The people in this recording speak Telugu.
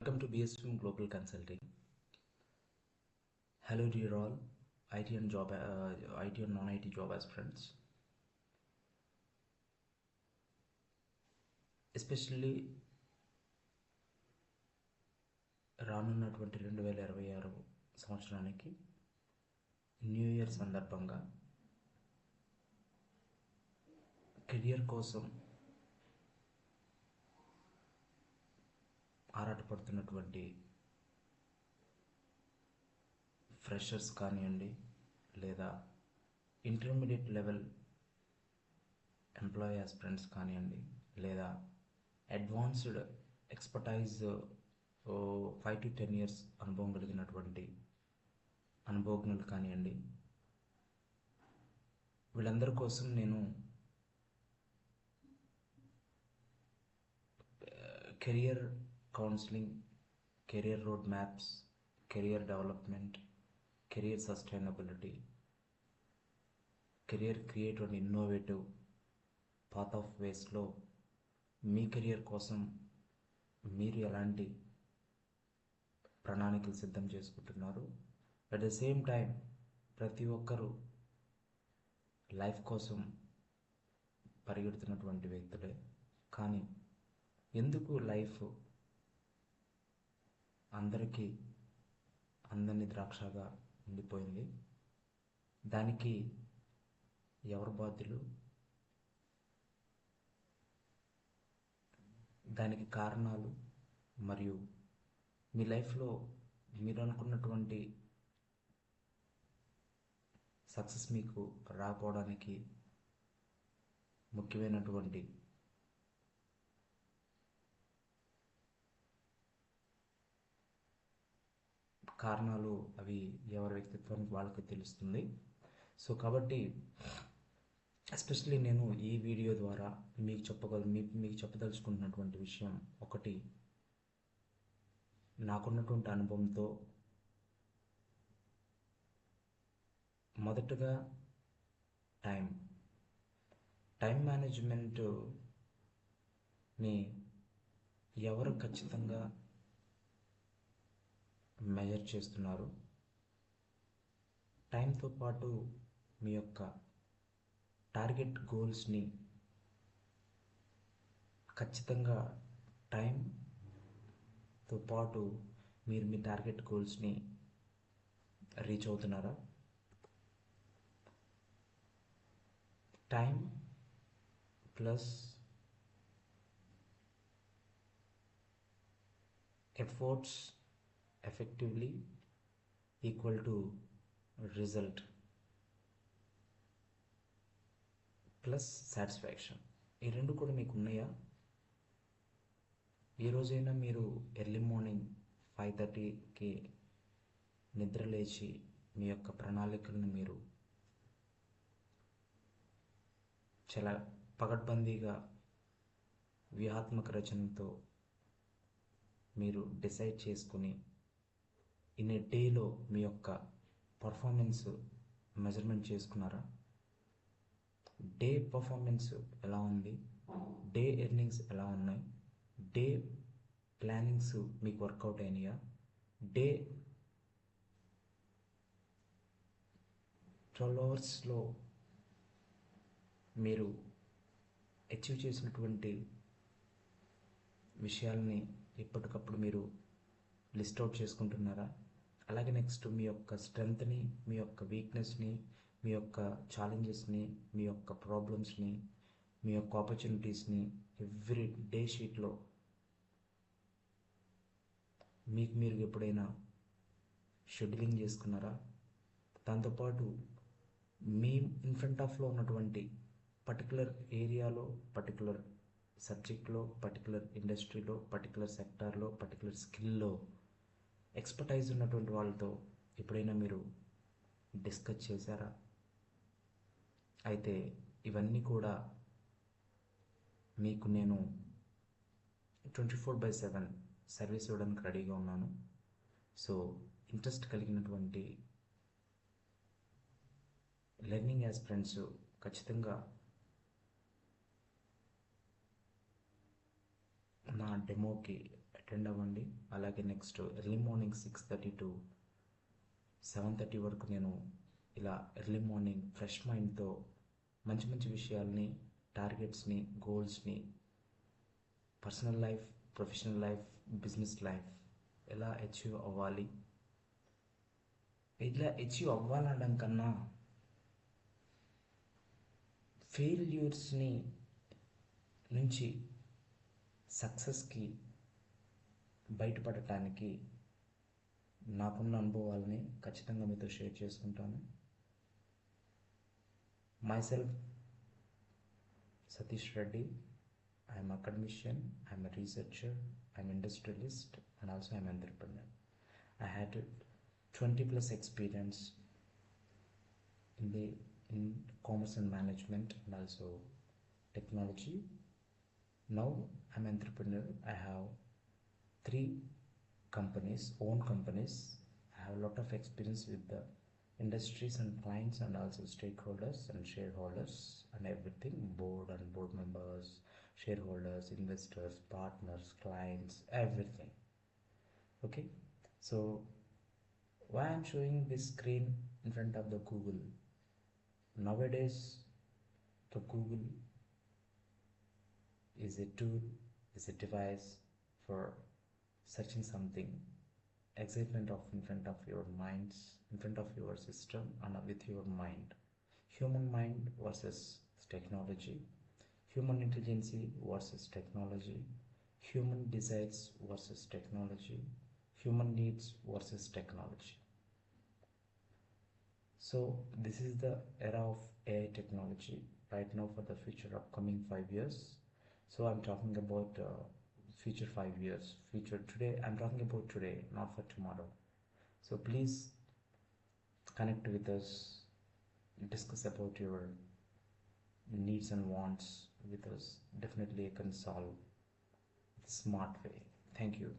Welcome to BSM Global Consulting. Hello, dear all, IT and non-IT job aspirants. Especially రానున్నటువంటి 2026 సంవత్సరానికి న్యూ ఇయర్ సందర్భంగా కెరియర్ కోసం ఆరాటపడుతున్నటువంటి ఫ్రెషర్స్ కానివ్వండి, లేదా ఇంటర్మీడియట్ లెవెల్ ఎంప్లాయీ ఆస్పిరెంట్స్ కానివ్వండి, లేదా అడ్వాన్స్డ్ ఎక్స్పర్టైజ్ 5 to 10 years అనుభవం కలిగినటువంటి అనుభవజ్ఞులు కానివ్వండి, వీళ్ళందరి కోసం నేను career counselling, career road maps, career development, career sustainability, career creative and innovative path of వేస్లో మీ కెరియర్ కోసం మీరు ఎలాంటి ప్రణాళికలు సిద్ధం చేసుకుంటున్నారు. అట్ ద సేమ్ టైం ప్రతి ఒక్కరూ లైఫ్ కోసం పరిగెడుతున్నటువంటి వ్యక్తులే. కానీ ఎందుకు లైఫ్ అందరికీ అందని ద్రాక్షగా ఉండిపోయింది? దానికి ఎవరు బాధ్యులు? దానికి కారణాలు మరియు మీ లైఫ్లో మీరు అనుకున్నటువంటి సక్సెస్ మీకు రాకపోవడానికి ముఖ్యమైనటువంటి కారణాలు అవి ఎవరి వ్యక్తిత్వానికి వాళ్ళకి తెలుస్తుంది. సో కాబట్టి ఎస్పెషలీ నేను ఈ వీడియో ద్వారా మీకు చెప్పదలుచుకుంటున్నటువంటి విషయం ఒకటి, నాకున్నటువంటి అనుభవంతో మొదటగా టైం మేనేజ్మెంట్ని ఎవరు ఖచ్చితంగా మెజర్ చేస్తున్నారు, టైంతో పాటు మీ యొక్క టార్గెట్ గోల్స్ని ఖచ్చితంగా టైంతో పాటు మీరు మీ టార్గెట్ గోల్స్ని రీచ్ అవుతున్నారా? Time plus efforts effectively equal to result plus satisfaction. ఈ రెండు కూడా మీకు ఉన్నాయా? ఈ రోజైనా మీరు ఎర్లీ మార్నింగ్ 5:30కి నిద్ర లేచి మీ యొక్క ప్రణాళికలను మీరు చాలా పకడ్బందీగా వ్యూహాత్మక రచనతో మీరు డిసైడ్ చేసుకుని ఇన్ ఏ డేలో మీ యొక్క పర్ఫార్మెన్స్ మెజర్మెంట్ చేసుకున్నారా? డే పర్ఫార్మెన్స్ ఎలా ఉంది? డే ఎర్నింగ్స్ ఎలా ఉన్నాయి? డే ప్లానింగ్స్ మీకు వర్కౌట్ అయినాయా? డే 12 అవర్స్లో మీరు అచీవ్ చేసినటువంటి విషయాల్ని ఎప్పటికప్పుడు మీరు లిస్ట్ అవుట్ చేసుకుంటున్నారా? అలాగే నెక్స్ట్ మీ యొక్క స్ట్రెంగ్త్ని, మీ యొక్క వీక్నెస్ని, మీ యొక్క ఛాలెంజెస్ని, మీ యొక్క ప్రాబ్లమ్స్ని, మీ యొక్క ఆపర్చునిటీస్ని ఎవ్రీ డే షీట్లో మీకు మీరు ఎప్పుడైనా షెడ్యూలింగ్ చేసుకున్నారా? దాంతోపాటు మీ ఇన్ఫ్రంట్ ఆఫ్లో ఉన్నటువంటి పర్టికులర్ ఏరియాలో, పర్టికులర్ సబ్జెక్ట్లో, పర్టికులర్ ఇండస్ట్రీలో, పర్టికులర్ సెక్టార్లో, పర్టికులర్ స్కిల్లో ఎక్స్పర్టైజ్ ఉన్నటువంటి వాళ్ళతో ఎప్పుడైనా మీరు డిస్కస్ చేశారా? అయితే ఇవన్నీ కూడా మీకు నేను 24/7 సర్వీస్ ఇవ్వడానికి రెడీగా ఉన్నాను. సో ఇంట్రెస్ట్ కలిగినటువంటి లెర్నింగ్ యాస్పిరెంట్స్ ఖచ్చితంగా నా డెమోకి అటెండ్ అవ్వండి. అలాగే నెక్స్ట్ ఎర్లీ మార్నింగ్ 6:30 టు 7:30 వరకు నేను ఇలా ఎర్లీ మార్నింగ్ ఫ్రెష్ మైండ్తో మంచి మంచి విషయాల్ని, టార్గెట్స్ని, గోల్స్ని, personal life, professional life, business life ఎలా అచీవ్ అవ్వాలి, ఇలా అచీవ్ అవ్వాలనడం కన్నా ఫెయిల్యూర్స్ని నుంచి సక్సెస్కి బయటపడటానికి నాకున్న అనుభవాలని ఖచ్చితంగా మీతో షేర్ చేసుకుంటాను. myself Satish Reddy. I am academician, I am a researcher, I am industrialist, and also I am entrepreneur. I had 20 plus experience in commerce and management and also technology. Now I'm an entrepreneur. I have 3 companies, own companies. I have a lot of experience with the industries and clients and also stakeholders and shareholders and everything, board and board members, shareholders, investors, partners, clients, everything. Okay, so why I'm showing this screen in front of the Google? Nowadays the Google is a tool, is a device for searching something, excitement of in front of your minds, in front of your system and with your mind. Human mind versus technology, human intelligence versus technology, human desires versus technology, human needs versus technology. So this is the era of AI technology right now for the future upcoming 5 years. So I'm talking about future 5 years, future today. I'm talking about today, not for tomorrow. So please connect with us, discuss about your needs and wants with us. Definitely you can solve the smart way. Thank you.